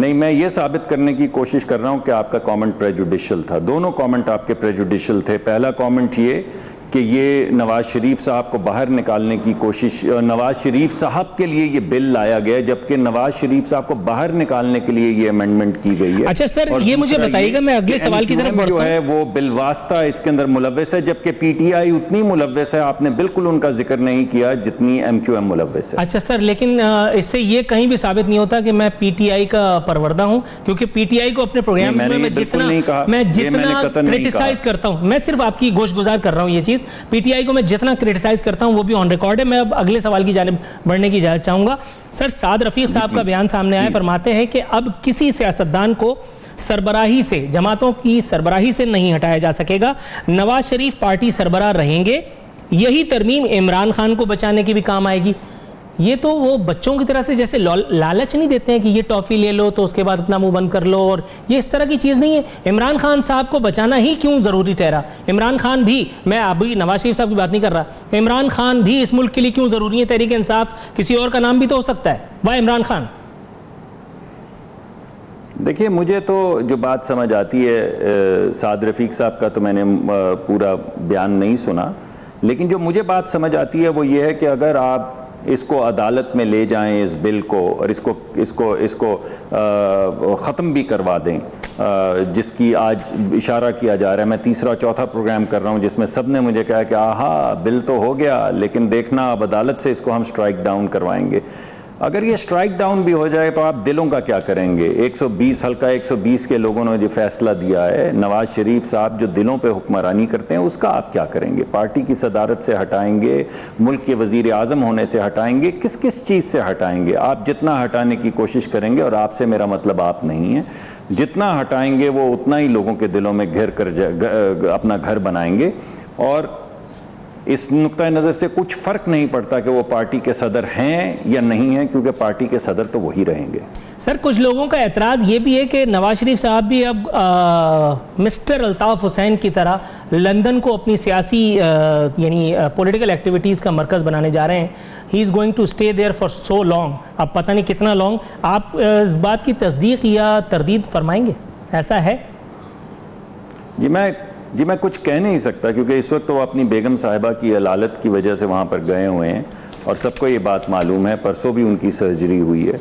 نہیں، میں یہ ثابت کرنے کی کوشش کر رہا ہوں کہ آپ کا کامنٹ پریجوڈیشل تھا. دونوں کامنٹ آپ کے پریجوڈیشل تھے. پہلا کامنٹ یہ کہ یہ نواز شریف صاحب کو باہر نکالنے کی کوشش، نواز شریف صاحب کے لیے یہ بل لایا گیا جبکہ نواز شریف صاحب کو باہر نکالنے کے لیے یہ امینڈمنٹ کی گئی ہے. اچھا سر، یہ مجھے بتائیے گا، میں اگلے سوال کی طرف بڑھتا ہوں. جو ہے وہ بالواسطہ اس کے اندر ملوث ہے، جبکہ پی ٹی آئی اتنی ملوث ہے، آپ نے بالکل ان کا ذکر نہیں کیا جتنی ایم کیو ایم ملوث ہے. اچھا سر، لیکن اس سے یہ کہیں بھی ثابت نہیں ہوتا کہ میں پی ٹی آئی کا پروردہ ہوں، کیونکہ پی ٹی آئی کو اپنے پروگرامز میں جتنا کرٹیسائز کرتا ہوں، میں صرف آپ کی گوش گزار کر رہا ہوں یہ چیز، پی ٹی آئی کو میں جتنا کرٹیسائز کرتا ہوں وہ بھی آن ریکارڈ ہے. میں اب اگلے سوال کی جانب بڑھنے کی اجازت چاہوں گا. سر، سعد رفیق صاحب کا بیان سامنے آیا، فرماتے ہیں کہ اب کسی سیاستدان کو سربراہی سے، جماعتوں کی سربراہی سے نہیں ہٹایا جا سکے گا. نواز شریف پارٹی سربراہ رہیں گے. یہی ترمیم عمران خان کو بچانے کی بھی کام آئے گی. یہ تو وہ بچوں کی طرح سے جیسے لالچ نہیں دیتے ہیں کہ یہ ٹافی لے لو تو اس کے بعد اپنا منہ بند کر لو، اور یہ اس طرح کی چیز نہیں ہے. عمران خان صاحب کو بچانا ہی کیوں ضروری ٹھہرا؟ عمران خان بھی، میں ابھی نواز شریف صاحب کی بات نہیں کر رہا، عمران خان بھی اس ملک کے لیے کیوں ضروری ہے؟ تحریک انصاف کسی اور کا نام بھی تو ہو سکتا ہے. واہ عمران خان. دیکھیے، مجھے تو جو بات سمجھ آتی ہے، سعد رفیق صاحب کا تو میں نے پورا بیان نہیں سنا، لیکن جو مجھے بات سمجھ آتی ہے وہ یہ ہے کہ اگر آپ اس کو عدالت میں لے جائیں اس بل کو، اور اس کو ختم بھی کروا دیں، جس کی آج اشارہ کیا جا رہا ہے. میں تیسرا چوتھا پروگرام کر رہا ہوں جس میں سب نے مجھے کہا کہ آہا بل تو ہو گیا، لیکن دیکھنا اب عدالت سے اس کو ہم سٹرائک ڈاؤن کروائیں گے. اگر یہ سٹرائک ڈاؤن بھی ہو جائے تو آپ دلوں کا کیا کریں گے؟ 120 حلقہ 120 کے لوگوں نے جو فیصلہ دیا ہے، نواز شریف صاحب جو دلوں پہ حکمرانی کرتے ہیں، اس کا آپ کیا کریں گے؟ پارٹی کی صدارت سے ہٹائیں گے؟ ملک کے وزیر اعظم ہونے سے ہٹائیں گے؟ کس چیز سے ہٹائیں گے؟ آپ جتنا ہٹانے کی کوشش کریں گے، اور آپ سے میرا مطلب آپ نہیں ہے، جتنا ہٹائیں گے وہ اتنا ہی لوگوں کے دلوں میں گھر کر اپنا گھر بنائیں گے. اور اس نقطۂ نظر سے کچھ فرق نہیں پڑتا کہ وہ پارٹی کے صدر ہیں یا نہیں ہیں، کیونکہ پارٹی کے صدر تو وہی رہیں گے. سر، کچھ لوگوں کا اعتراض یہ بھی ہے کہ نواز شریف صاحب بھی اب مسٹر الطاف حسین کی طرح لندن کو اپنی سیاسی یعنی پولیٹیکل ایکٹیویٹیز کا مرکز بنانے جا رہے ہیں. He is going to stay there for so long. اب پتہ نہیں کتنا لانگ. آپ اس بات کی تصدیق یا تردید فرمائیں گے؟ ایسا ہے؟ جی میں کچھ کہہ نہیں سکتا، کیونکہ اس وقت وہ اپنی بیگم صاحبہ کی علالت کی وجہ سے وہاں پر گئے ہوئے ہیں، اور سب کو یہ بات معلوم ہے. پرسوں بھی ان کی سرجری ہوئی ہے،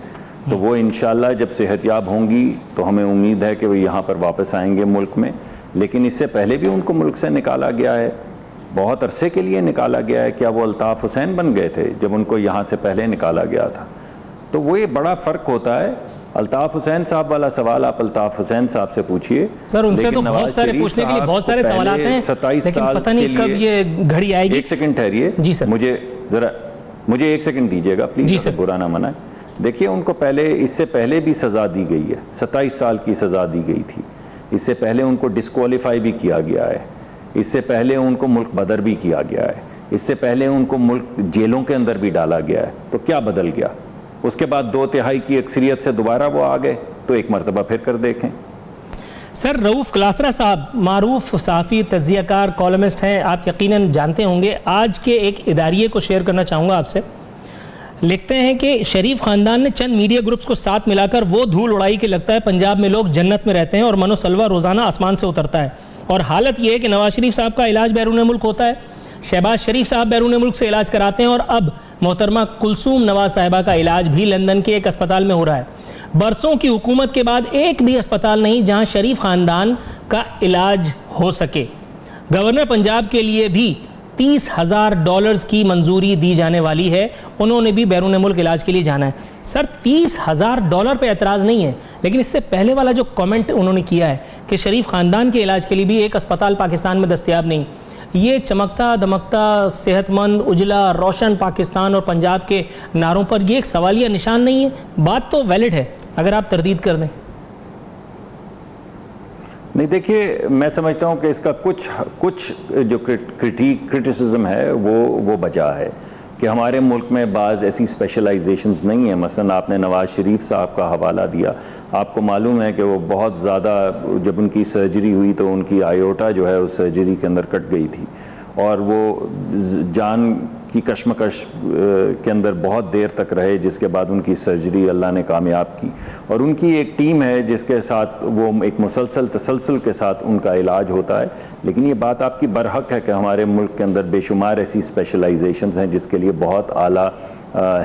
تو وہ انشاءاللہ جب صحت یاب ہوں گی تو ہمیں امید ہے کہ وہ یہاں پر واپس آئیں گے ملک میں. لیکن اس سے پہلے بھی ان کو ملک سے نکالا گیا ہے، بہت عرصے کے لیے نکالا گیا ہے. کیا وہ الطاف حسین بن گئے تھے جب ان کو یہاں سے پہلے نکالا گیا تھا؟ تو وہ یہ بڑا فرق ہوتا ہے. الطاف حسین صاحب والا سوال آپ الطاف حسین صاحب سے پوچھئے. سر، ان سے تو بہت سارے پوچھنے کے لیے بہت سارے سوالات ہیں، لیکن پتہ نہیں کب یہ گھڑی آئے گی. ایک سیکنڈ ٹھہریے جی سر، مجھے ایک سیکنڈ دیجیے گا پلیز. جی سر. برا نہ منائیں. دیکھیے، ان کو اس سے پہلے بھی سزا دی گئی ہے، 27 سال کی سزا دی گئی تھی. اس سے پہلے ان کو ڈسکوالیفائی بھی کیا گیا ہے. اس سے پہلے ان کو ملک بدر بھی کیا گیا ہے. اس سے پہلے ان کو ملک جیلوں کے اندر بھی ڈالا گیا ہے. تو کیا بدل گیا؟ اس کے بعد 2/3 کی اکثریت سے دوبارہ وہ آ گئے. تو ایک مرتبہ پھر کر دیکھیں. سر، رؤوف کلاسرا صاحب معروف صحافی، تجزیہ کار، کالمسٹ ہیں، آپ یقیناً جانتے ہوں گے. آج کے ایک اداریے کو شیئر کرنا چاہوں گا آپ سے. لکھتے ہیں کہ شریف خاندان نے چند میڈیا گروپس کو ساتھ ملا کر وہ دھول اڑائی کہ لگتا ہے پنجاب میں لوگ جنت میں رہتے ہیں اور من و سلوہ روزانہ آسمان سے اترتا ہے. اور حالت یہ ہے کہ نواز شریف صاحب کا علاج بیرون ملک ہوتا ہے، شہباز شریف صاحب بیرون ملک سے علاج کراتے ہیں، اور اب محترمہ کلثوم نواز صاحبہ کا علاج بھی لندن کے ایک اسپتال میں ہو رہا ہے. برسوں کی حکومت کے بعد ایک بھی اسپتال نہیں جہاں شریف خاندان کا علاج ہو سکے. گورنر پنجاب کے لیے بھی $30,000 کی منظوری دی جانے والی ہے. انہوں نے بھی بیرون ملک علاج کے لیے جانا ہے. سر، $30,000 پہ اعتراض نہیں ہے، لیکن اس سے پہلے والا جو کامنٹ انہوں نے کیا ہے کہ شریف خاندان کے علاج کے لیے بھی ایک اسپتال پاکستان میں دستیاب نہیں، یہ چمکتا دمکتا صحت مند اجلا روشن پاکستان اور پنجاب کے نعروں پر یہ ایک سوالیہ نشان نہیں ہے؟ بات تو ویلڈ ہے اگر آپ تردید کر دیں. نہیں، دیکھیے، میں سمجھتا ہوں کہ اس کا کچھ جو کرٹیسزم ہے وہ بجا ہے کہ ہمارے ملک میں بعض ایسی اسپیشلائزیشنز نہیں ہیں. مثلا آپ نے نواز شریف صاحب کا حوالہ دیا. آپ کو معلوم ہے کہ وہ بہت زیادہ، جب ان کی سرجری ہوئی تو ان کی آئیوٹا جو ہے اس سرجری کے اندر کٹ گئی تھی، اور وہ جان کی کشمکش کے اندر بہت دیر تک رہے، جس کے بعد ان کی سرجری اللہ نے کامیاب کی، اور ان کی ایک ٹیم ہے جس کے ساتھ وہ ایک مسلسل تسلسل کے ساتھ ان کا علاج ہوتا ہے. لیکن یہ بات آپ کی برحق ہے کہ ہمارے ملک کے اندر بے شمار ایسی اسپیشلائزیشنز ہیں جس کے لیے بہت اعلیٰ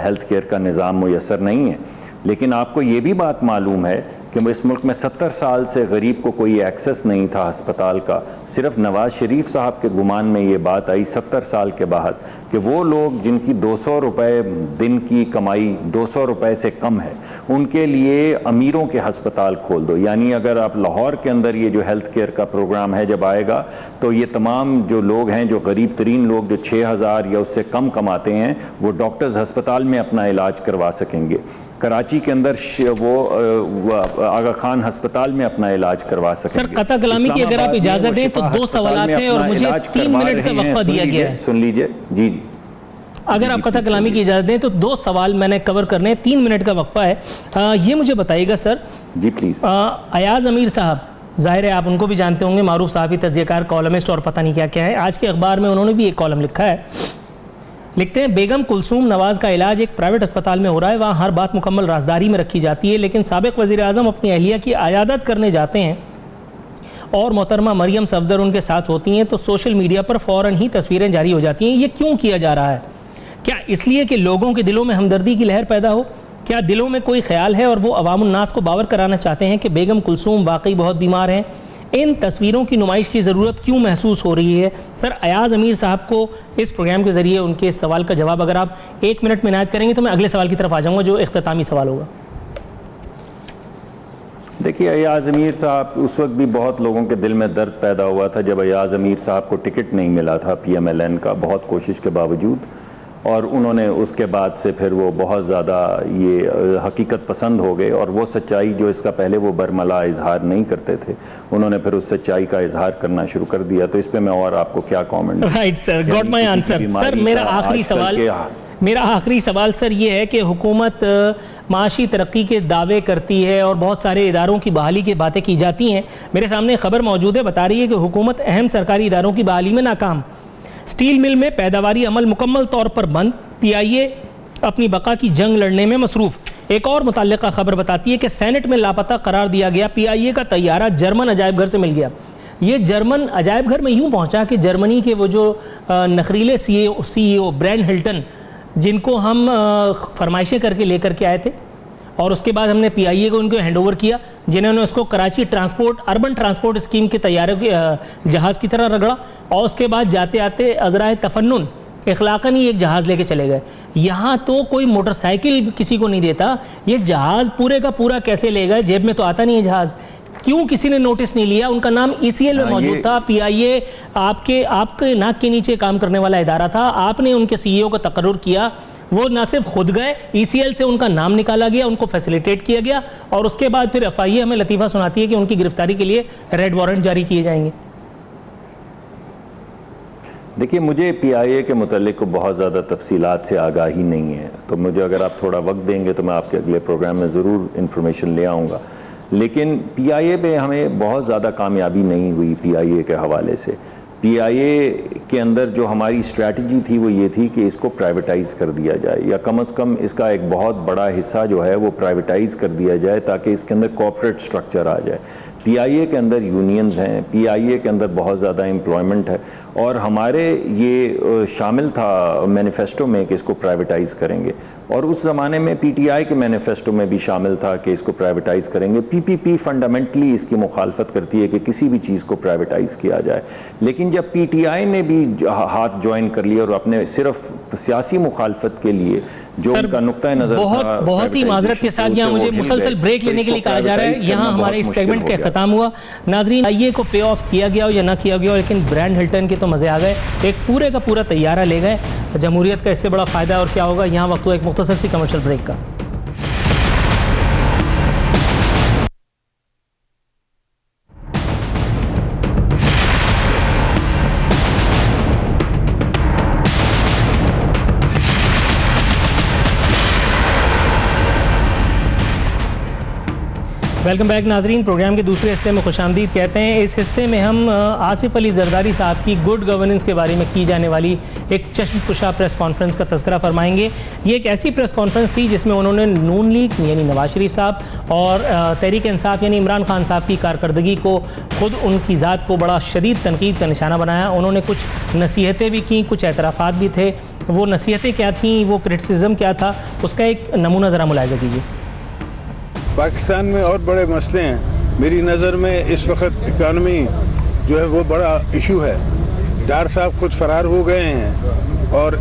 ہیلتھ کیئر کا نظام میسر نہیں ہے. لیکن آپ کو یہ بھی بات معلوم ہے کہ اس ملک میں 70 سال سے غریب کو کوئی ایکسس نہیں تھا ہسپتال کا. صرف نواز شریف صاحب کے گمان میں یہ بات آئی 70 سال کے بعد کہ وہ لوگ جن کی 200 روپے دن کی کمائی 200 روپے سے کم ہے، ان کے لیے امیروں کے ہسپتال کھول دو. یعنی اگر آپ لاہور کے اندر یہ جو ہیلتھ کیئر کا پروگرام ہے جب آئے گا تو یہ تمام جو لوگ ہیں، جو غریب ترین لوگ جو 6000 یا اس سے کم کماتے ہیں، وہ ڈاکٹرز ہسپتال میں اپنا علاج کروا سکیں گے. کراچی کے اندر وہ آغا خان ہسپتال میں اپنا علاج کروا سکیں گے. سر قطع کلامی کی اگر آپ اجازت دیں تو 2 سوالات ہیں اور مجھے 3 منٹ کا وقفہ دیا گیا ہے. سن لیجئے. جی اگر آپ قطع کلامی کی اجازت دیں تو 2 سوال میں نے کور کرنے ہیں، 3 منٹ کا وقفہ ہے. یہ مجھے بتائیے گا سر. جی پلیز. ایاز امیر صاحب، ظاہر ہے آپ ان کو بھی جانتے ہوں گے، معروف صحافی، تجزیہ کار، کالمسٹ اور پتہ نہیں کیا کیا ہے. آج کے اخبار میں انہوں نے بھی ایک کالم لکھا ہے. لکھتے ہیں بیگم کلثوم نواز کا علاج ایک پرائیویٹ اسپتال میں ہو رہا ہے، وہاں ہر بات مکمل رازداری میں رکھی جاتی ہے، لیکن سابق وزیر اعظم اپنی اہلیہ کی عیادت کرنے جاتے ہیں اور محترمہ مریم صفدر ان کے ساتھ ہوتی ہیں تو سوشل میڈیا پر فوراً ہی تصویریں جاری ہو جاتی ہیں. یہ کیوں کیا جا رہا ہے؟ کیا اس لیے کہ لوگوں کے دلوں میں ہمدردی کی لہر پیدا ہو؟ کیا دلوں میں کوئی خیال ہے اور وہ عوام الناس کو باور کرانا چاہتے ہیں کہ بیگم کلثوم واقعی بہت بیمار ہیں؟ ان تصویروں کی نمائش کی ضرورت کیوں محسوس ہو رہی ہے؟ سر ایاز امیر صاحب کو اس پروگرام کے ذریعے ان کے اس سوال کا جواب اگر آپ 1 منٹ میں عنایت کریں گے تو میں اگلے سوال کی طرف آ جاؤں گا جو اختتامی سوال ہوگا. دیکھیے، ایاز امیر صاحب اس وقت بھی بہت لوگوں کے دل میں درد پیدا ہوا تھا جب ایاز امیر صاحب کو ٹکٹ نہیں ملا تھا PMLN کا، بہت کوشش کے باوجود، اور انہوں نے اس کے بعد سے پھر وہ بہت زیادہ یہ حقیقت پسند ہو گئے، اور وہ سچائی جو اس کا پہلے وہ برملا اظہار نہیں کرتے تھے، انہوں نے پھر اس سچائی کا اظہار کرنا شروع کر دیا. تو اس پہ میں اور آپ کو کیا comment. Right sir, got my answer. Sir میرا آخری سوال سر یہ ہے کہ حکومت معاشی ترقی کے دعوے کرتی ہے اور بہت سارے اداروں کی بحالی کی باتیں کی جاتی ہیں. میرے سامنے خبر موجود ہے، بتا رہی ہے کہ حکومت اہم سرکاری اداروں کی بحالی میں ناکام. سٹیل مل میں پیداواری عمل مکمل طور پر بند، PIA اپنی بقا کی جنگ لڑنے میں مصروف. ایک اور متعلقہ خبر بتاتی ہے کہ سینٹ میں لاپتہ قرار دیا گیا PIA کا طیارہ جرمن عجائب گھر سے مل گیا. یہ جرمن عجائب گھر میں یوں پہنچا کہ جرمنی کے وہ جو نخریلے CEO برینڈ ہلٹن، جن کو ہم فرمائشیں کر کے لے کر کے آئے تھے اور اس کے بعد ہم نے PIA کو ان کو ہینڈ اوور کیا، جنہوں نے اس کو کراچی اربن ٹرانسپورٹ اسکیم کے طیارے جہاز کی طرح رگڑا، اور اس کے بعد جاتے آتے عذرائے تفنن اخلاقاً ہی ایک جہاز لے کے چلے گئے. یہاں تو کوئی موٹر سائیکل کسی کو نہیں دیتا، یہ جہاز پورے کا پورا کیسے لے گئے؟ جیب میں تو آتا نہیں ہے جہاز. کیوں کسی نے نوٹس نہیں لیا؟ ان کا نام ECL میں موجود تھا. PIA آپ کے ناک کے نیچے کام کرنے والا ادارہ تھا. آپ نے ان کے CEO کو تقرر کیا، وہ نہ صرف خود گئے، ECL سے ان کا نام نکالا گیا، ان کو فیسیلیٹیٹ کیا گیا، اور اس کے بعد پھر FIA ہمیں لطیفہ سناتی ہے کہ ان کی گرفتاری کے لیے ریڈ وارنٹ جاری کیے جائیں گے. دیکھیے، مجھے PIA کے متعلق بہت زیادہ تفصیلات سے آگاہی نہیں ہے، تو مجھے اگر آپ تھوڑا وقت دیں گے تو میں آپ کے اگلے پروگرام میں ضرور انفارمیشن لے آؤں گا. لیکن PIA پہ ہمیں بہت زیادہ کامیابی نہیں ہوئی. PIA کے حوالے سے PIA کے اندر جو ہماری اسٹریٹجی تھی وہ یہ تھی کہ اس کو پرائیویٹائز کر دیا جائے، یا کم از کم اس کا ایک بہت بڑا حصہ جو ہے وہ پرائیویٹائز کر دیا جائے تاکہ اس کے اندر کارپوریٹ سٹرکچر آ جائے. PIA کے اندر یونینز ہیں، PIA کے اندر بہت زیادہ امپلائمنٹ ہے، اور ہمارے یہ شامل تھا مینیفیسٹو میں کہ اس کو پرائیویٹائز کریں گے، اور اس زمانے میں PTI کے مینیفیسٹو میں بھی شامل تھا کہ اس کو پرائیویٹائز کریں گے. PPP فنڈامنٹلی اس کی مخالفت کرتی ہے کہ کسی بھی چیز کو پرائیویٹائز کیا جائے. لیکن جب PTI نے بھی ہاتھ جوائن کر لیا اور اپنے صرف سیاسی مخالفت کے لیے جو ان کا نقطہ نظر تھا، بہت ہی معذرت کے ساتھ یہاں مجھے مسلسل بریک لینے کے لیے کہا جا رہا ہے. یہاں ہمارے اس سیگمنٹ کا اختتام ہوا. ناظرین، PIA کو پے آف کیا گیا ہو یا نہ کیا گیا ہو، لیکن برینڈ ہلٹن کے تو مزے آ گئے. ایک پورے کا پورا طیارہ لے گئے. جمہوریت کا اس سے بڑا فائدہ اور کیا ہوگا؟ یہاں وقت ہوا ایک مختصر سی کمرشل بریک کا. ویلکم بیک ناظرین، پروگرام کے دوسرے حصے میں خوش آمدید کہتے ہیں۔ اس حصے میں ہم آصف علی زرداری صاحب کی گڈ گورننس کے بارے میں کی جانے والی ایک چشم کشا پریس کانفرنس کا تذکرہ فرمائیں گے۔ یہ ایک ایسی پریس کانفرنس تھی جس میں انہوں نے نون لیگ یعنی نواز شریف صاحب اور تحریک انصاف یعنی عمران خان صاحب کی کارکردگی کو، خود ان کی ذات کو بڑا شدید تنقید کا نشانہ بنایا۔ انہوں نے کچھ نصیحتیں بھی کیں، کچھ اعترافات بھی تھے۔ وہ نصیحتیں کیا تھیں، وہ کرٹیسزم کیا تھا، اس کا ایک نمونہ ذرا ملاحظہ کیجیے۔ پاکستان میں اور بڑے مسئلے ہیں۔ میری نظر میں اس وقت اکانومی جو ہے وہ بڑا ایشو ہے۔ ڈار صاحب خود فرار ہو گئے ہیں اور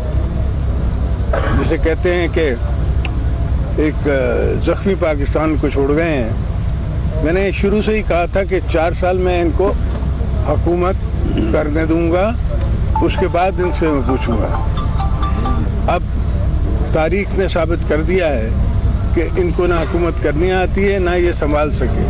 جسے کہتے ہیں کہ ایک زخمی پاکستان کو چھوڑ گئے ہیں۔ میں نے شروع سے ہی کہا تھا کہ 4 سال میں ان کو حکومت کرنے دوں گا، اس کے بعد ان سے میں پوچھوں گا۔ اب تاریخ نے ثابت کر دیا ہے کہ ان کو نہ حکومت کرنی آتی ہے نہ یہ سنبھال سکے۔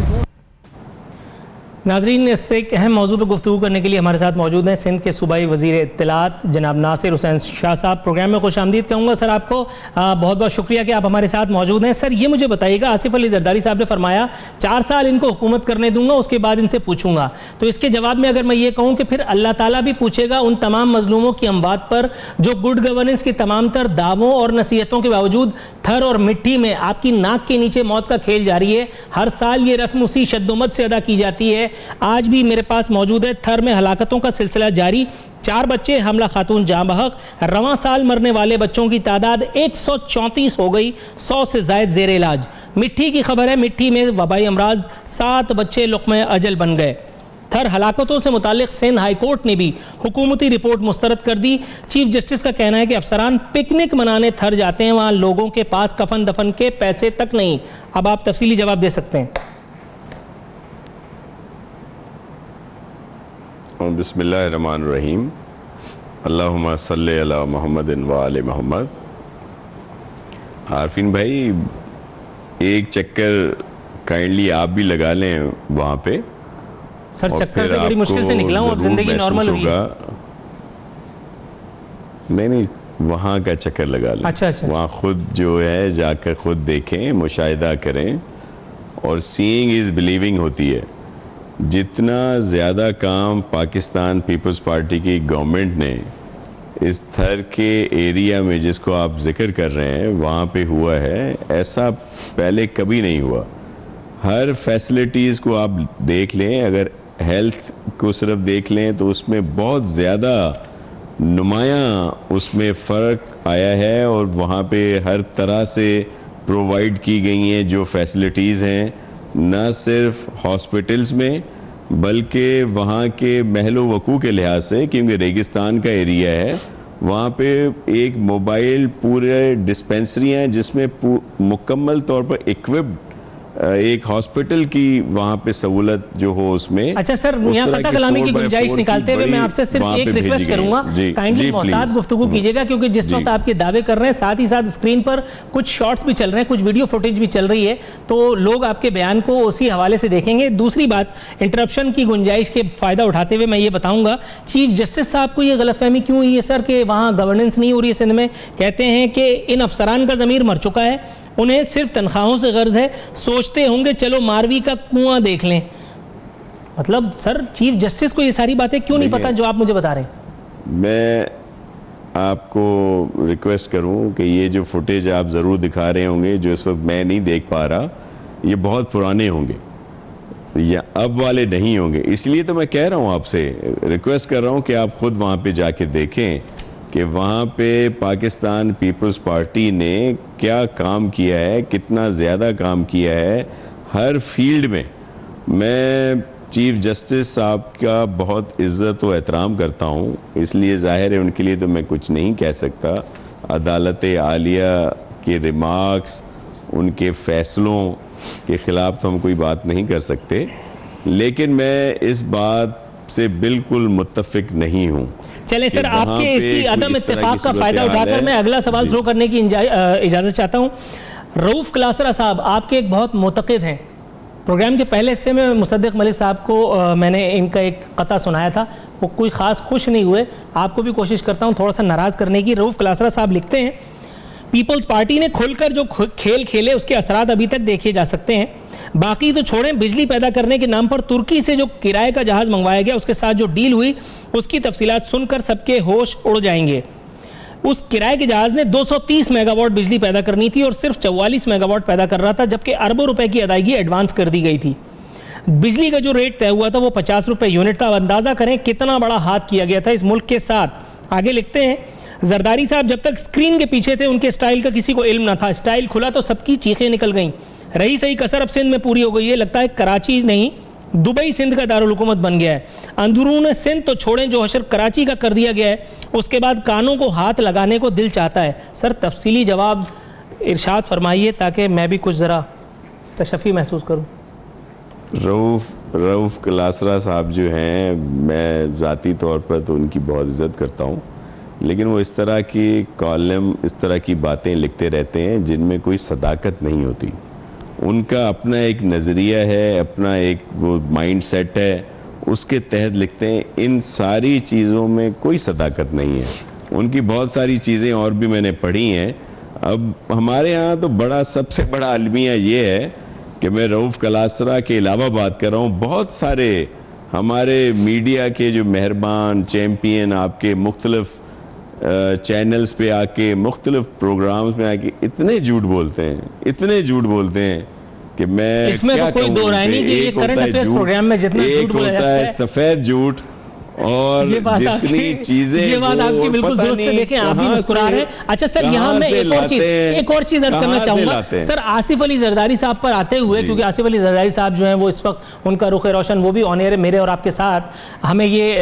ناظرین، اس سے ایک اہم موضوع پہ گفتگو کرنے کے لیے ہمارے ساتھ موجود ہیں سندھ کے صوبائی وزیر اطلاعات جناب ناصر حسین شاہ صاحب۔ پروگرام میں خوش آمدید کہوں گا۔ سر، آپ کو بہت بہت شکریہ کہ آپ ہمارے ساتھ موجود ہیں۔ سر، یہ مجھے بتائیے گا، آصف علی زرداری صاحب نے فرمایا 4 سال ان کو حکومت کرنے دوں گا، اس کے بعد ان سے پوچھوں گا، تو اس کے جواب میں اگر میں یہ کہوں کہ پھر اللہ تعالیٰ بھی پوچھے گا ان تمام مظلوموں کی اموات پر جو گڈ گورننس کی تمام تر دعووں اور نصیحتوں کے باوجود تھر اور مٹی میں آپ کی ناک کے نیچے موت کا کھیل جاری ہے۔ ہر سال یہ رسم اسی شدت سے ادا کی جاتی ہے۔ آج بھی میرے پاس موجود ہے، تھر میں ہلاکتوں کا سلسلہ جاری، 4 بچے، حاملہ خاتون جاں بحق، رواں سال مرنے والے بچوں کی تعداد 134 ہو گئی، 100 سے زائد زیر علاج۔ مٹی کی خبر ہے، مٹی میں وبائی امراض، 7 بچے لقمہ اجل بن گئے۔ تھر ہلاکتوں سے متعلق سندھ ہائی کورٹ نے بھی حکومتی رپورٹ مسترد کر دی۔ چیف جسٹس کا کہنا ہے کہ افسران پکنک منانے تھر جاتے ہیں، وہاں لوگوں کے پاس کفن دفن کے پیسے تک نہیں۔ اب آپ تفصیلی جواب دے سکتے ہیں۔ بسم اللہ الرحمن الرحیم، اللہم صلی علی محمد و آل محمد۔ عارفین بھائی، ایک چکر کائنڈلی آپ بھی لگا لیں وہاں پہ۔ سر، چکر سے بڑی مشکل سے نکلا ہوں، اب زندگی نارمل ہوئی۔ نہیں، وہاں کا چکر لگا لیں۔ اچھا، وہاں خود جو ہے جا کر خود دیکھیں، مشاہدہ کریں، اور سینگ از بلیونگ ہوتی ہے۔ جتنا زیادہ کام پاکستان پیپلز پارٹی کی گورنمنٹ نے اس تھر کے ایریا میں جس کو آپ ذکر کر رہے ہیں وہاں پہ ہوا ہے، ایسا پہلے کبھی نہیں ہوا۔ ہر فیسلٹیز کو آپ دیکھ لیں، اگر ہیلتھ کو صرف دیکھ لیں تو اس میں بہت زیادہ نمایاں اس میں فرق آیا ہے، اور وہاں پہ ہر طرح سے پرووائڈ کی گئی ہیں جو فیسلٹیز ہیں، نہ صرف ہاسپٹلز میں بلکہ وہاں کے محل و وقوع کے لحاظ سے، کیونکہ ریگستان کا ایریا ہے، وہاں پہ ایک موبائل پورے ڈسپینسری ہیں جس میں مکمل طور پر ایکوپڈ ایک ہاسپٹل کی وہاں پہ سہولت جو ہو اس میں۔ اچھا سر، یہاں قطع کلامی کی گنجائش نکالتے ہوئے میں آپ سے صرف ایک ریکویسٹ کروں گا، کائنڈلی محتاط گفتگو کیجیے گا، کیونکہ جس وقت آپ کے دعوے کر رہے ہیں ساتھ ہی ساتھ اسکرین پر کچھ شارٹس بھی چل رہے ہیں، کچھ ویڈیو فوٹیج بھی چل رہی ہے، تو لوگ آپ کے بیان کو اسی حوالے سے دیکھیں گے۔ دوسری بات، انٹرپشن کی گنجائش کے فائدہ اٹھاتے ہوئے میں یہ بتاؤں گا، چیف جسٹس صاحب کو یہ غلط فہمی کیوں ہوئی ہے سر کہ وہاں گورننس نہیں ہو رہی ہے سندھ میں؟ کہتے ہیں کہ ان افسران کا ضمیر مر چکا ہے، انہیں صرف تنخواہوں سے غرض ہے، سوچتے ہوں گے چلو ماروی کا کنواں دیکھ لیں۔ مطلب سر، چیف جسٹس کو یہ ساری باتیں کیوں نہیں پتا جو آپ مجھے بتا رہے ہیں؟ میں آپ کو ریکویسٹ کروں کہ یہ جو فوٹیج آپ ضرور دکھا رہے ہوں گے جو اس وقت میں نہیں دیکھ پا رہا، یہ بہت پرانے ہوں گے یا اب والے نہیں ہوں گے، اس لیے تو میں کہہ رہا ہوں، آپ سے ریکویسٹ کر رہا ہوں کہ آپ خود وہاں پہ جا کے دیکھیں کہ وہاں پہ پاکستان پیپلز پارٹی نے کیا کام کیا ہے، کتنا زیادہ کام کیا ہے ہر فیلڈ میں۔ میں چیف جسٹس صاحب کا بہت عزت و احترام کرتا ہوں، اس لیے ظاہر ہے ان کے لیے تو میں کچھ نہیں کہہ سکتا۔ عدالت عالیہ کے ریمارکس، ان کے فیصلوں کے خلاف تو ہم کوئی بات نہیں کر سکتے، لیکن میں اس بات سے بالکل متفق نہیں ہوں۔ چلیں سر، آپ کے اسی عدم اتفاق کا فائدہ اٹھا کر میں اگلا سوال تھرو کرنے کی اجازت چاہتا ہوں۔ رؤف کلاسرہ صاحب آپ کے ایک بہت معتقد ہیں، پروگرام کے پہلے حصے میں مصدق ملک صاحب کو میں نے ان کا ایک قطعہ سنایا تھا، وہ کوئی خاص خوش نہیں ہوئے، آپ کو بھی کوشش کرتا ہوں تھوڑا سا ناراض کرنے کی۔ رؤف کلاسرہ صاحب لکھتے ہیں، پیپلز پارٹی نے کھل کر جو کھیل کھیلے اس کے اثرات ابھی تک دیکھے جا سکتے ہیں۔ باقی تو چھوڑیں, بجلی پیدا کرنے کے نام پر ترکی سے جو کرائے کا جہاز منگوایا گیا اس کے ساتھ جو ڈیل ہوئی اس کی تفصیلات سن کر سب کے ہوش اڑ جائیں گے. اس کرائے کے جہاز نے 230 میگا واٹ بجلی پیدا کرنی تھی اور صرف 44 میگا واٹ پیدا کر رہا تھا, جبکہ اربوں روپے کی ادائیگی ایڈوانس کر دی گئی تھی. بجلی کا جو ریٹ طے ہوا تھا وہ 50 روپے یونٹ تھا. اندازہ کریں کتنا بڑا ہاتھ کیا گیا تھا اس ملک کے ساتھ. آگے لکھتے ہیں, زرداری صاحب جب تک سکرین کے پیچھے تھے ان کے سٹائل کا کسی کو علم نہ تھا. سٹائل کھلا تو سب کی چیخیں نکل گئیں. رہی صحیح کسر اب سندھ میں پوری ہو گئی ہے. لگتا ہے کراچی نہیں دبئی سندھ کا دارالحکومت بن گیا ہے. اندرون سندھ تو چھوڑیں, جو حشر کراچی کا کر دیا گیا ہے اس کے بعد کانوں کو ہاتھ لگانے کو دل چاہتا ہے. سر تفصیلی جواب ارشاد فرمائیے تاکہ میں بھی کچھ ذرا تشفی محسوس کروں. رؤف کلاسرا صاحب جو ہیں, میں ذاتی طور پر تو ان کی بہت عزت کرتا ہوں, لیکن وہ اس طرح کی کالم, اس طرح کی باتیں لکھتے رہتے ہیں جن میں کوئی صداقت نہیں ہوتی. ان کا اپنا ایک نظریہ ہے, اپنا ایک وہ مائنڈ سیٹ ہے, اس کے تحت لکھتے ہیں. ان ساری چیزوں میں کوئی صداقت نہیں ہے. ان کی بہت ساری چیزیں اور بھی میں نے پڑھی ہیں. اب ہمارے ہاں تو سب سے بڑا المیہ یہ ہے کہ میں رؤف کلاسرا کے علاوہ بات کر رہا ہوں. بہت سارے ہمارے میڈیا کے جو مہربان چیمپئن آپ کے مختلف چینلز پہ آ کے, مختلف پروگرامز میں آ کے اتنے جھوٹ بولتے ہیں کہ میں اس میں تو کوئی دو رائے نہیں کہ یہ کرنٹ افیئرز پروگرام میں جتنا جھوٹ بولا جاتا ہے, ایک ہوتا ہے سفید جھوٹ, اور جتنی چیزیں یہ بات آپ کی بالکل درست ہے. دیکھیں آپ بھی مسکرا رہے ہیں. اچھا سر, یہاں میں ایک اور چیز عرض کرنا چاہوں گا. سر آصف علی زرداری صاحب پر آتے ہوئے, کیونکہ آصف علی زرداری صاحب جو ہیں وہ اس وقت ان کا رخ روشن, وہ بھی آن ایئر ہے میرے اور آپ کے ساتھ, ہمیں یہ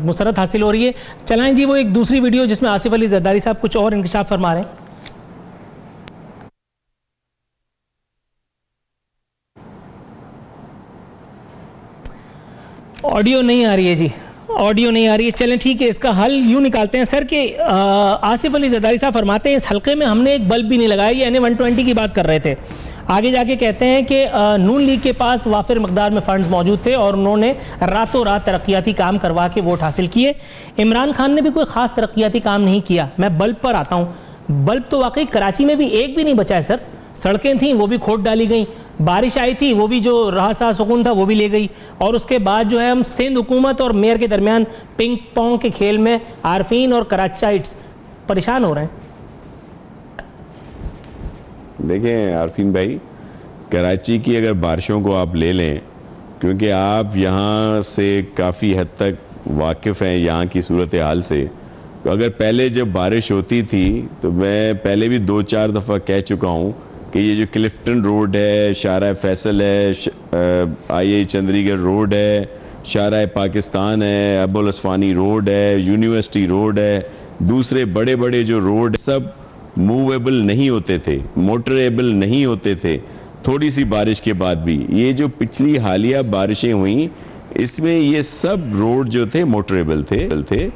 مسرت حاصل ہو رہی ہے. چلائیں جی وہ ایک دوسری ویڈیو جس میں آصف علی زرداری صاحب کچھ اور انکشاف فرما رہے ہیں. آڈیو نہیں آ رہی ہے جی, آڈیو نہیں آ رہی ہے. چلیں ٹھیک ہے, اس کا حل یوں نکالتے ہیں سر کہ آصف علی زرداری صاحب فرماتے ہیں اس حلقے میں ہم نے ایک بلب بھی نہیں لگایا. یہ NA120 کی بات کر رہے تھے. آگے جا کے کہتے ہیں کہ نون لیگ کے پاس وافر مقدار میں فنڈز موجود تھے اور انہوں نے راتوں رات ترقیاتی کام کروا کے ووٹ حاصل کیے. عمران خان نے بھی کوئی خاص ترقیاتی کام نہیں کیا. میں بلب پر آتا ہوں. بلب تو واقعی کراچی میں بھی ایک بھی نہیں بچا ہے سر. سڑکیں تھیں وہ بھی کھود ڈالی گئیں, بارش آئی تھی وہ بھی جو رہا سا سکون تھا وہ بھی لے گئی, اور اس کے بعد جو ہے ہم سندھ حکومت اور میئر کے درمیان پنگ پونگ کے کھیل میں عارفین اور کراچائٹس پریشان ہو رہے ہیں. دیکھیں عارفین بھائی, کراچی کی اگر بارشوں کو آپ لے لیں, کیونکہ آپ یہاں سے کافی حد تک واقف ہیں یہاں کی صورتحال سے, تو اگر پہلے جب بارش ہوتی تھی تو میں پہلے بھی 2-4 دفعہ کہہ چکا ہوں کہ یہ جو کلفٹن روڈ ہے, شارع فیصل ہے, IIA چندری گڑھ روڈ ہے, شارع پاکستان ہے, ابو الاسفانی روڈ ہے, یونیورسٹی روڈ ہے, دوسرے بڑے بڑے جو روڈ سب موویبل نہیں ہوتے تھے, موٹریبل نہیں ہوتے تھے تھوڑی سی بارش کے بعد بھی. یہ جو پچھلی حالیہ بارشیں ہوئیں اس میں یہ سب روڈ جو تھے موٹریبل تھے.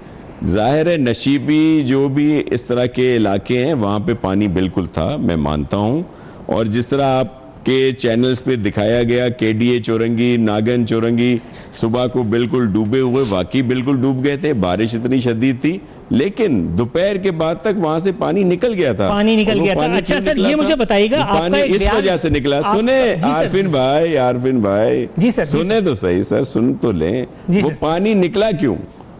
ظاہر ہے نشیبی جو بھی اس طرح کے علاقے ہیں وہاں پہ پانی بالکل تھا, میں مانتا ہوں. اور جس طرح آپ کے چینلز پہ دکھایا گیا KDA چورنگی, ناگن چورنگی صبح کو بالکل ڈوبے ہوئے, واقعی بالکل ڈوب گئے تھے, بارش اتنی شدید تھی, لیکن دوپہر کے بعد تک وہاں سے پانی نکل گیا تھا. اچھا سر یہ مجھے بتائیے گا, پانی اس وجہ سے نکلا. سنیں عارفین بھائی سنیں تو صحیح سر, سن تو لیں. وہ پانی نکلا کیوں؟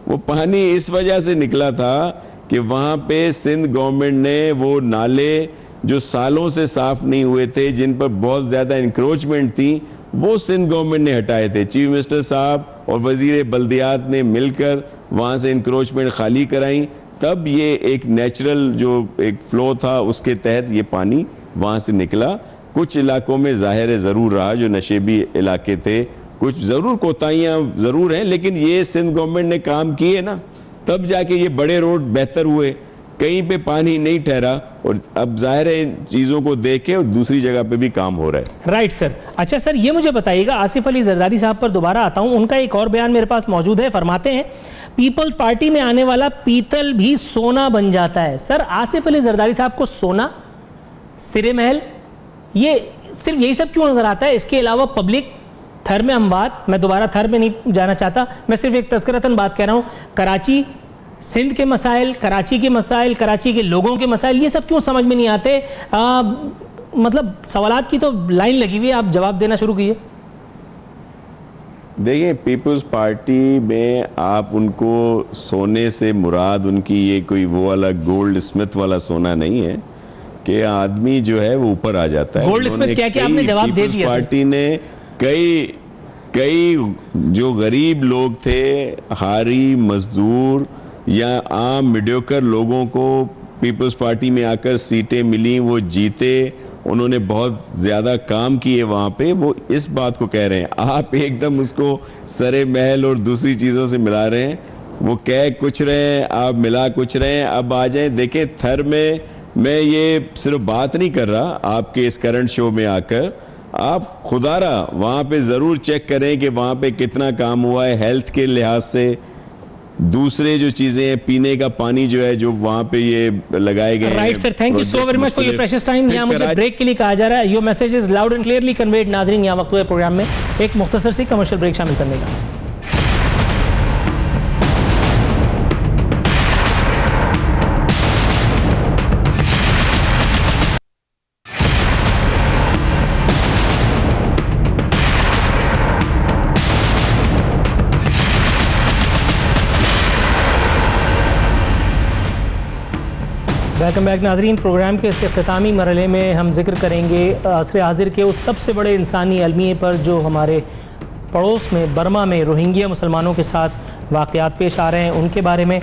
وہ پانی اس وجہ سے نکلا تھا کہ وہاں پہ سندھ گورنمنٹ نے وہ نالے جو سالوں سے صاف نہیں ہوئے تھے, جن پر بہت زیادہ انکروچمنٹ تھی, وہ سندھ گورنمنٹ نے ہٹائے تھے. چیف منسٹر صاحب اور وزیر بلدیات نے مل کر وہاں سے انکروچمنٹ خالی کرائیں, تب یہ ایک نیچرل جو ایک فلو تھا اس کے تحت یہ پانی وہاں سے نکلا. کچھ علاقوں میں ظاہر ضرور رہا, جو نشیبی علاقے تھے, کچھ ضرور کوتاہیاں ضرور ہیں, لیکن یہ سندھ گورنمنٹ نے کام کیے نا, تب جا کے یہ بڑے روڈ بہتر ہوئے. کہیں پہ پانی نہیں ٹھہرا, اور اب ظاہر ہے چیزوں کو دیکھ کے اور دوسری جگہ پہ بھی کام ہو رہا ہے. Right sir. اچھا سر یہ مجھے بتائیے گا, آصف علی زرداری صاحب پر دوبارہ آتا ہوں. ان کا ایک اور بیان میرے پاس موجود ہے. فرماتے ہیں پیپلز پارٹی میں آنے والا پیتل بھی سونا بن جاتا ہے. سر آصف علی زرداری صاحب کو سونا, سرے محل, یہ صرف یہی سب کیوں نظر آتا ہے؟ اس کے علاوہ پبلک تھر میں اموات, میں دوبارہ تھر میں نہیں جانا چاہتا, میں صرف ایک تذکرتاً بات کہہ رہا ہوں, کراچی سندھ کے مسائل, کراچی کے مسائل, کراچی کے لوگوں کے مسائل, یہ سب کیوں سمجھ میں نہیں آتے؟ مطلب سوالات کی تو لائن لگی ہوئی ہے, آپ جواب دینا شروع کیے. دیکھیں پیپلز پارٹی میں آپ ان کو سونے سے مراد ان کی یہ کوئی وہ والا گولڈ اسمتھ والا سونا نہیں ہے کہ آدمی جو ہے وہ اوپر آ جاتا ہے. گولڈ اسمتھ کیا کہ آپ نے جواب دے دیا. پارٹی نے کئی جو غریب لوگ تھے, ہاری مزدور یا عام میڈیوکر لوگوں کو پیپلز پارٹی میں آ کر سیٹیں ملیں, وہ جیتے, انہوں نے بہت زیادہ کام کیے وہاں پہ, وہ اس بات کو کہہ رہے ہیں. آپ ایک دم اس کو سرے محل اور دوسری چیزوں سے ملا رہے ہیں. وہ کہہ کچھ رہے ہیں, آپ ملا کچھ رہے ہیں. اب آ جائیں, دیکھیں تھر میں یہ صرف بات نہیں کر رہا آپ کے اس کرنٹ شو میں آ کر, آپ خدا رہا وہاں پہ ضرور چیک کریں کہ وہاں پہ کتنا کام ہوا ہے ہیلتھ کے لحاظ سے, دوسرے جو چیزیں ہیں, پینے کا پانی جو ہے جو وہاں پہ یہ لگائے گئے ہیں. Right sir, thank you so very much for your precious time. یہاں مجھے بریک کے لیے کہا جا رہا ہے, your message is loud and clearly conveyed. ناظرین, یہاں وقت ہوئے پروگرام میں ایک مختصر سی کمرشل بریک شامل کرنے کا. ویلکم بیک ناظرین. پروگرام کے اس اختتامی مرحلے میں ہم ذکر کریں گے عصر حاضر کے اس سب سے بڑے انسانی المیے پر جو ہمارے پڑوس میں برما میں روہنگیا مسلمانوں کے ساتھ واقعات پیش آ رہے ہیں, ان کے بارے میں.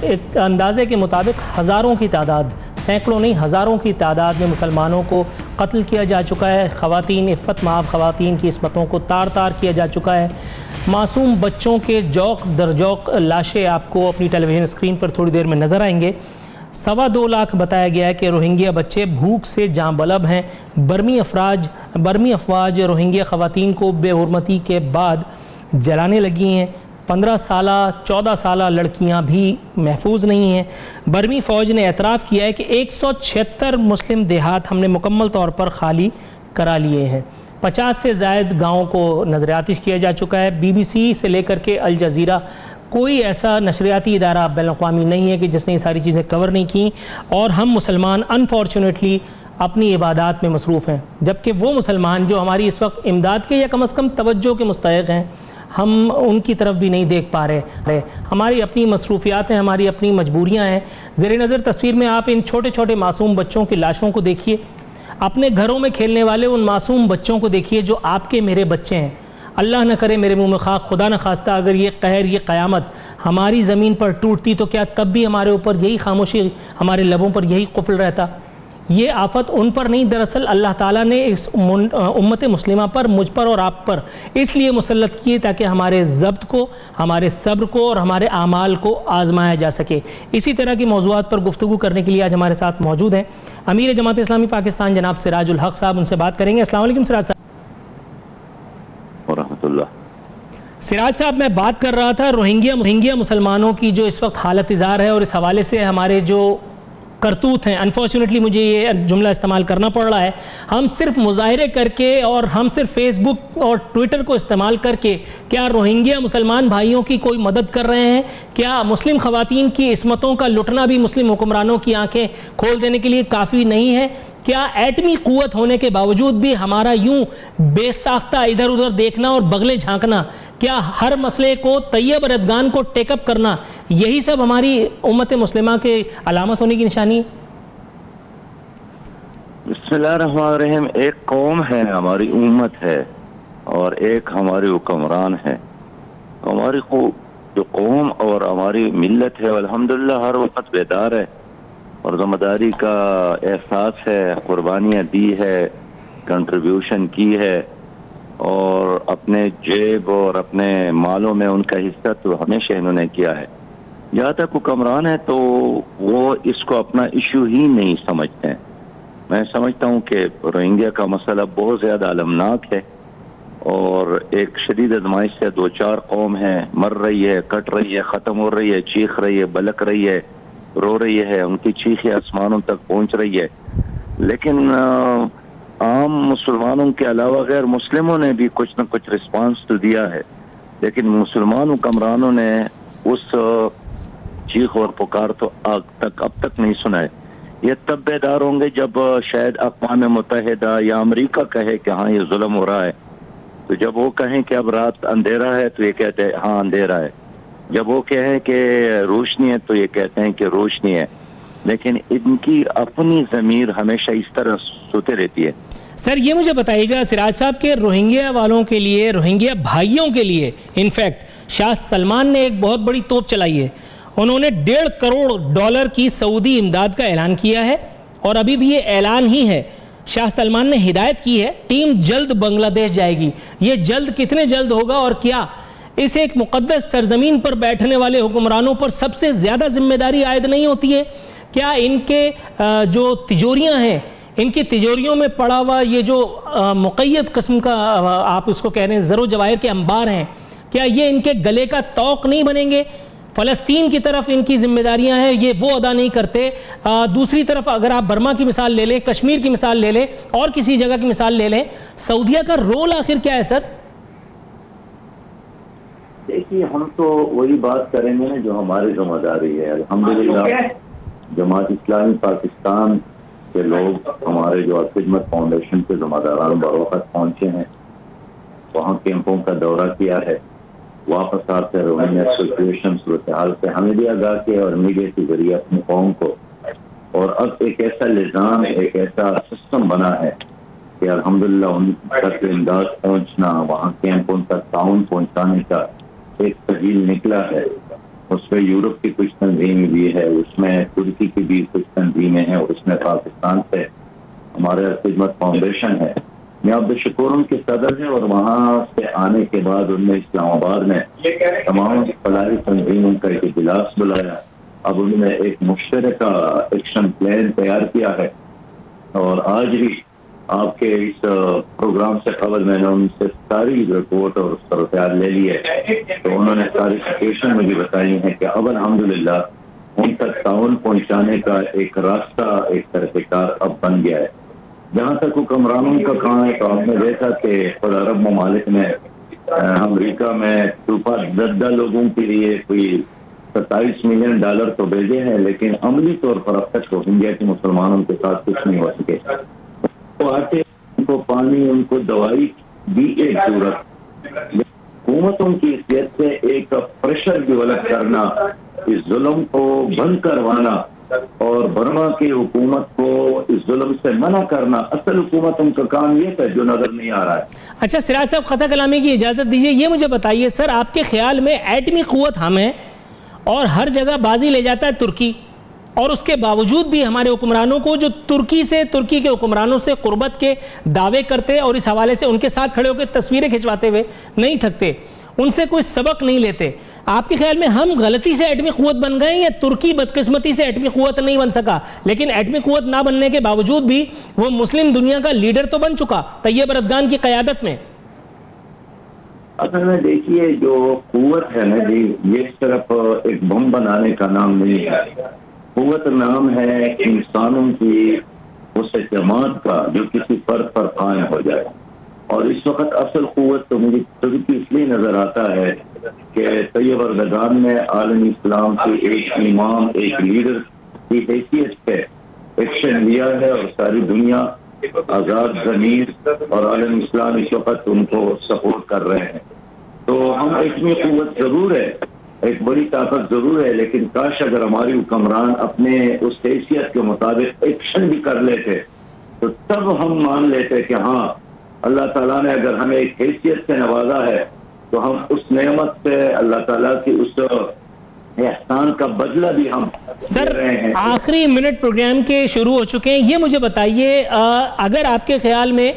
ایک اندازے کے مطابق ہزاروں کی تعداد, سینکڑوں نہیں ہزاروں کی تعداد میں مسلمانوں کو قتل کیا جا چکا ہے. خواتین, عفت مآب خواتین کی عصمتوں کو تار تار کیا جا چکا ہے. معصوم بچوں کے جوق در جوق لاشیں آپ کو اپنی ٹیلی ویژن اسکرین پر تھوڑی دیر میں نظر آئیں گے. 2.25 لاکھ بتایا گیا ہے کہ روہنگیا بچے بھوک سے جاں بلب ہیں. برمی افواج روہنگیا خواتین کو بے حرمتی کے بعد جلانے لگی ہیں. 15 سالہ 14 سالہ لڑکیاں بھی محفوظ نہیں ہیں. برمی فوج نے اعتراف کیا ہے کہ 176 مسلم دیہات ہم نے مکمل طور پر خالی کرا لیے ہیں. 50 سے زائد گاؤں کو نظر آتش کیا جا چکا ہے. BBC سے لے کر کے الجزیرہ, کوئی ایسا نشریاتی ادارہ بین الاقوامی نہیں ہے کہ جس نے یہ ساری چیزیں کور نہیں کی. اور ہم مسلمان انفارچونیٹلی اپنی عبادات میں مصروف ہیں, جبکہ وہ مسلمان جو ہماری اس وقت امداد کے یا کم از کم توجہ کے مستحق ہیں, ہم ان کی طرف بھی نہیں دیکھ پا رہے. ہماری اپنی مصروفیات ہیں, ہماری اپنی مجبوریاں ہیں. زیر نظر تصویر میں آپ ان چھوٹے چھوٹے معصوم بچوں کی لاشوں کو دیکھیے. اپنے گھروں میں کھیلنے والے ان معصوم بچوں کو دیکھیے جو آپ کے میرے بچے ہیں. اللہ نہ کرے میرے منہ میں خاک, خدا نہ خواستہ اگر یہ قہر, یہ قیامت ہماری زمین پر ٹوٹتی تو کیا تب بھی ہمارے اوپر یہی خاموشی, ہمارے لبوں پر یہی قفل رہتا؟ یہ آفت ان پر نہیں, دراصل اللہ تعالیٰ نے اس امت مسلمہ پر, مجھ پر اور آپ پر اس لیے مسلط کیے تاکہ ہمارے ضبط کو, ہمارے صبر کو اور ہمارے اعمال کو آزمایا جا سکے. اسی طرح کی موضوعات پر گفتگو کرنے کے لیے آج ہمارے ساتھ موجود ہیں امیر جماعت اسلامی پاکستان جناب سراج الحق صاحب. ان سے بات کریں گے. السلام علیکم سراج صاحب. ورحمۃ اللہ. سراج صاحب, میں بات کر رہا تھا روہنگیا مسلمانوں کی جو اس وقت حالت ازار ہے, اور اس حوالے سے ہمارے جو کرتوت ہیں, انفارچونیٹلی مجھے یہ جملہ استعمال کرنا پڑ رہا ہے, ہم صرف مظاہرے کر کے اور ہم صرف فیس بک اور ٹویٹر کو استعمال کر کے کیا روہنگیا مسلمان بھائیوں کی کوئی مدد کر رہے ہیں؟ کیا مسلم خواتین کی عصمتوں کا لٹنا بھی مسلم حکمرانوں کی آنکھیں کھول دینے کے لیے کافی نہیں ہے؟ کیا ایٹمی قوت ہونے کے باوجود بھی ہمارا یوں بے ساختہ ادھر ادھر دیکھنا اور بغلیں جھانکنا, کیا ہر مسئلے کو طیب ردگان کو ٹیک اپ کرنا, یہی سب ہماری امت مسلمہ کے علامت ہونے کی نشانی ہے؟ بسم اللہ الرحمن الرحیم. ایک قوم ہے, ہماری امت ہے, اور ایک ہمارے حکمران ہے. ہماری جو قوم اور ہماری ملت ہے الحمدللہ ہر وقت بیدار ہے اور ذمہ داری کا احساس ہے, قربانیاں دی ہے, کنٹریبیوشن کی ہے, اور اپنے جیب اور اپنے مالوں میں ان کا حصہ تو ہمیشہ انہوں نے کیا ہے. جہاں تک حکمران ہے تو وہ اس کو اپنا ایشو ہی نہیں سمجھتے ہیں. میں سمجھتا ہوں کہ روہنگیا کا مسئلہ بہت زیادہ المناک ہے اور ایک شدید ازمائش سے 2-4 قوم ہیں, مر رہی ہے, کٹ رہی ہے, ختم ہو رہی ہے, چیخ رہی ہے, بلک رہی ہے, رو رہی ہے, ان کی چیخیں آسمانوں تک پہنچ رہی ہے. لیکن عام مسلمانوں کے علاوہ غیر مسلموں نے بھی کچھ نہ کچھ رسپانس تو دیا ہے, لیکن مسلمان حکمرانوں نے اس چیخ اور پکار تو اب تک نہیں سنا ہے. یہ تب بیدار ہوں گے جب شاید اقوام متحدہ یا امریکہ کہے کہ ہاں یہ ظلم ہو رہا ہے. تو جب وہ کہیں کہ اب رات اندھیرا ہے تو یہ کہتے ہیں ہاں اندھیرا ہے. جب وہ کہیں کہ روشنی ہے تو یہ کہتے ہیں کہ روشنی ہے. لیکن ان کی اپنی ضمیر ہمیشہ اس طرح سوتے رہتی ہے. سر یہ مجھے بتائیے گا سراج صاحب کے روہنگیا والوں کے لیے، روہنگیا بھائیوں کے لیے انفیکٹ شاہ سلمان نے ایک بہت بڑی توپ چلائی ہے. انہوں نے $1.5 کروڑ کی سعودی امداد کا اعلان کیا ہے، اور ابھی بھی یہ اعلان ہی ہے. شاہ سلمان نے ہدایت کی ہے ٹیم جلد بنگلہ دیش جائے گی. یہ جلد کتنے جلد ہوگا، اور کیا اس ایک مقدس سرزمین پر بیٹھنے والے حکمرانوں پر سب سے زیادہ ذمہ داری عائد نہیں ہوتی ہے؟ کیا ان کے جو تجوریاں ہیں، ان کی تجوریوں میں پڑا ہوا یہ جو مقید قسم کا آپ اس کو کہہ رہے ہیں زر و جواہر کے انبار ہیں، کیا یہ ان کے گلے کا طوق نہیں بنیں گے؟ فلسطین کی طرف ان کی ذمہ داریاں ہیں، یہ وہ ادا نہیں کرتے. دوسری طرف اگر آپ برما کی مثال لے لیں، کشمیر کی مثال لے لیں، اور کسی جگہ کی مثال لے لیں، سعودیہ کا رول آخر کیا ہے سر؟ دیکھیے ہم تو وہی بات کریں گے جو ہماری ذمہ داری ہے. الحمدللہ جماعت اسلامی پاکستان کے لوگ ہمارے جو خدمت فاؤنڈیشن کے ذمہ داران بروقت پہنچے ہیں، وہاں کیمپوں کا دورہ کیا ہے، واپس آتے روہنگیا سچویشن صورتحال سے ہمیں بھی آگاہ کیا اور میڈیا کے ذریعے اپنی قوم کو. اور اب ایک ایسا نظام، ایک ایسا سسٹم بنا ہے کہ الحمدللہ ان تک امداد پہنچنا، وہاں کیمپوں تک تعاون پہنچانے کا ایک تجیل نکلا ہے. اس میں یورپ کی کچھ تنظیم بھی ہے، اس میں ترکی کی بھی کچھ تنظیمیں ہیں، اور اس میں پاکستان سے ہمارے خدمت فاؤنڈیشن ہے. میں عبدالشکور ان کے صدر ہیں، اور وہاں سے آنے کے بعد ان نے اسلام آباد میں تمام فلاحی تنظیموں کا ایک اجلاس بلایا. اب انہوں نے ایک مشترکہ ایکشن پلان تیار کیا ہے، اور آج بھی آپ کے اس پروگرام سے قبل میں نے ان سے ساری رپورٹ اور صورتحال لے لی ہے. تو انہوں نے ساری سچویشن مجھے بتائی ہے کہ اب الحمدللہ ان تک تعاون پہنچانے کا ایک راستہ، ایک طرح کار اب بن گیا ہے. جہاں تک حکمرانوں کا کام ہے تو آپ نے دیکھا کہ خود عرب ممالک میں امریکہ میں صوبہ زدہ لوگوں کے لیے کوئی $27 ملین تو بھیجے ہیں، لیکن عملی طور پر اب تک روہنگیا کے مسلمانوں کے ساتھ کچھ نہیں ہو سکے. آتے ان کو پانی، ان کو دوائی بھی ایک ضرورت. حکومتوں کی حیثیت سے ایک پریشر ڈیولپ کرنا، اس ظلم کو بند کروانا اور برما کی حکومت کو اس ظلم سے منع کرنا، اصل حکومتوں کا کام یہ ہے جو نظر نہیں آ رہا ہے. اچھا سراج صاحب قطع کلامی کی اجازت دیجئے، یہ مجھے بتائیے سر، آپ کے خیال میں ایٹمی قوت ہم ہے اور ہر جگہ بازی لے جاتا ہے ترکی، اور اس کے باوجود بھی ہمارے حکمرانوں کو جو ترکی کے حکمرانوں سے قربت کے دعوے کرتے اور اس حوالے سے ان کے ساتھ کھڑے ہو کے تصویریں کھنچواتے ہوئے نہیں تھکتے، ان سے کوئی سبق نہیں لیتے. آپ کے خیال میں ہم غلطی سے ایٹمی قوت بن گئے یا ترکی بدقسمتی سے ایٹمی قوت نہیں بن سکا؟ لیکن ایٹمی قوت نہ بننے کے باوجود بھی وہ مسلم دنیا کا لیڈر تو بن چکا طیب اردگان کی قیادت میں. اصل میں دیکھیے جو قوت ہے نا جی، یہ صرف ایک بم بنانے کا نام نہیں ہے. قوت نام ہے انسانوں کی اس اعتماد کا جو کسی فرد پر قائم ہو جائے. اور اس وقت اصل قوت تو مجھے ترکی اس لیے نظر آتا ہے کہ طیب اردگان نے عالم اسلام کی ایک امام، ایک لیڈر کی حیثیت سے ایکشن لیا ہے، اور ساری دنیا آزاد ضمیر اور عالم اسلام اس وقت ان کو سپورٹ کر رہے ہیں. تو ہم ایٹمی قوت ضرور ہے، ایک بڑی طاقت ضرور ہے، لیکن کاش اگر ہماری حکمران اپنے اس حیثیت کے مطابق ایکشن بھی کر لیتے تو تب ہم مان لیتے کہ ہاں اللہ تعالیٰ نے اگر ہمیں ایک حیثیت سے نوازا ہے تو ہم اس نعمت سے اللہ تعالیٰ کی اس احسان کا بدلہ بھی ہم دے رہے ہیں. سر آخری منٹ پروگرام کے شروع ہو چکے ہیں، یہ مجھے بتائیے اگر آپ کے خیال میں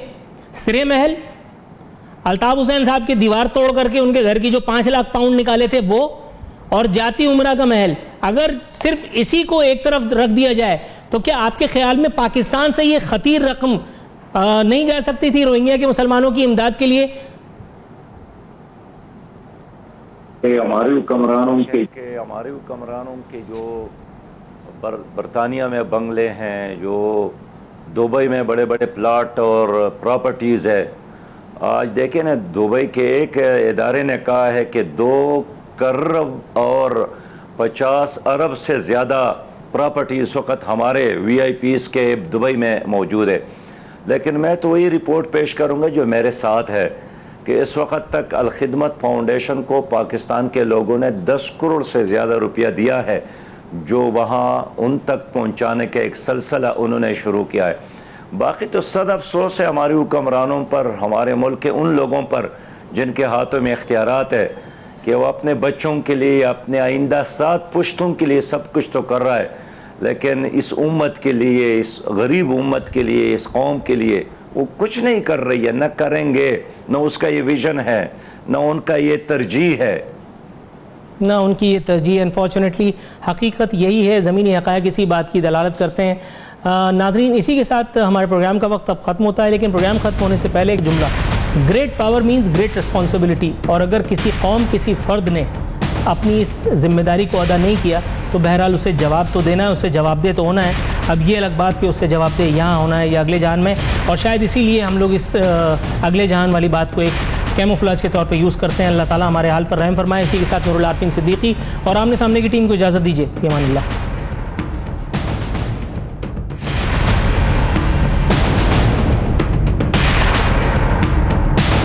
سرے محل، الطاف حسین صاحب کی دیوار توڑ کر کے ان کے گھر کی جو 5 لاکھ پاؤنڈ نکالے تھے وہ، اور جاتی عمرہ کا محل، اگر صرف اسی کو ایک طرف رکھ دیا جائے تو کیا آپ کے خیال میں پاکستان سے یہ خطیر رقم نہیں جا سکتی تھی روہنگیا کے مسلمانوں کی امداد کے لیے؟ ہمارے حکمرانوں کے جو برطانیہ میں بنگلے ہیں، جو دبئی میں بڑے بڑے پلاٹ اور پراپرٹیز ہے، آج دیکھیں نا دبئی کے ایک ادارے نے کہا ہے کہ 2 کروڑ اور 50 ارب سے زیادہ پراپرٹی اس وقت ہمارے VIPs کے دبئی میں موجود ہے. لیکن میں تو وہی رپورٹ پیش کروں گا جو میرے ساتھ ہے کہ اس وقت تک الخدمت فاؤنڈیشن کو پاکستان کے لوگوں نے 10 کروڑ سے زیادہ روپیہ دیا ہے جو وہاں ان تک پہنچانے کا ایک سلسلہ انہوں نے شروع کیا ہے. باقی تو صد افسوس ہے ہمارے حکمرانوں پر, ہمارے ملک کے ان لوگوں پر جن کے ہاتھوں میں اختیارات ہے کہ وہ اپنے بچوں کے لیے, اپنے آئندہ 7 پشتوں کے لیے سب کچھ تو کر رہا ہے, لیکن اس امت کے لیے, اس غریب امت کے لیے, اس قوم کے لیے وہ کچھ نہیں کر رہی ہے, نہ کریں گے, نہ اس کا یہ ویژن ہے, نہ ان کا یہ ترجیح ہے, نہ ان کی یہ ترجیح. انفارچونیٹلی حقیقت یہی ہے, زمینی حقائق اسی بات کی دلالت کرتے ہیں. ناظرین, اسی کے ساتھ ہمارے پروگرام کا وقت اب ختم ہوتا ہے, لیکن پروگرام ختم ہونے سے پہلے ایک جملہ, great power means great responsibility. اور اگر کسی قوم, کسی فرد نے اپنی اس ذمہ داری کو ادا نہیں کیا تو بہرحال اسے جواب تو دینا ہے, اسے جواب دہ تو ہونا ہے. اب یہ الگ بات کہ اسے جواب دہ یہاں ہونا ہے یا اگلے جہان میں, اور شاید اسی لیے ہم لوگ اس اگلے جہان والی بات کو ایک کیموفلاج کے طور پہ یوز کرتے ہیں. اللہ تعالیٰ ہمارے حال پر رحم فرمائے. اسی کے ساتھ نور العارفین صدیقی اور آمنے سامنے کی ٹیم کو اجازت دیجیے. فی امان اللہ.